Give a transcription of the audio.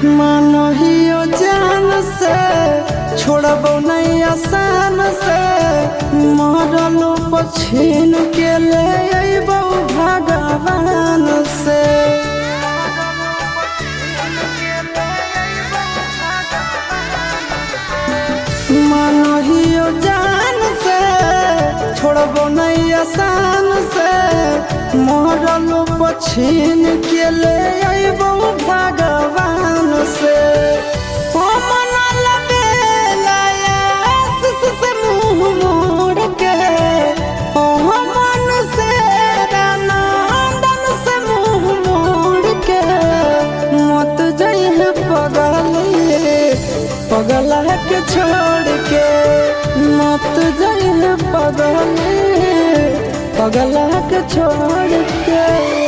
मानहियो जान से छोड़बो नहीं आसान से मरलो पछीन के ले अइबो भगवान से। मानहियो जान से छोड़बो नहीं आसान से मरलो पछीन के ले अइबो भगवान से। पगला के छोड़ के मत जाइए पगला के छोड़ के।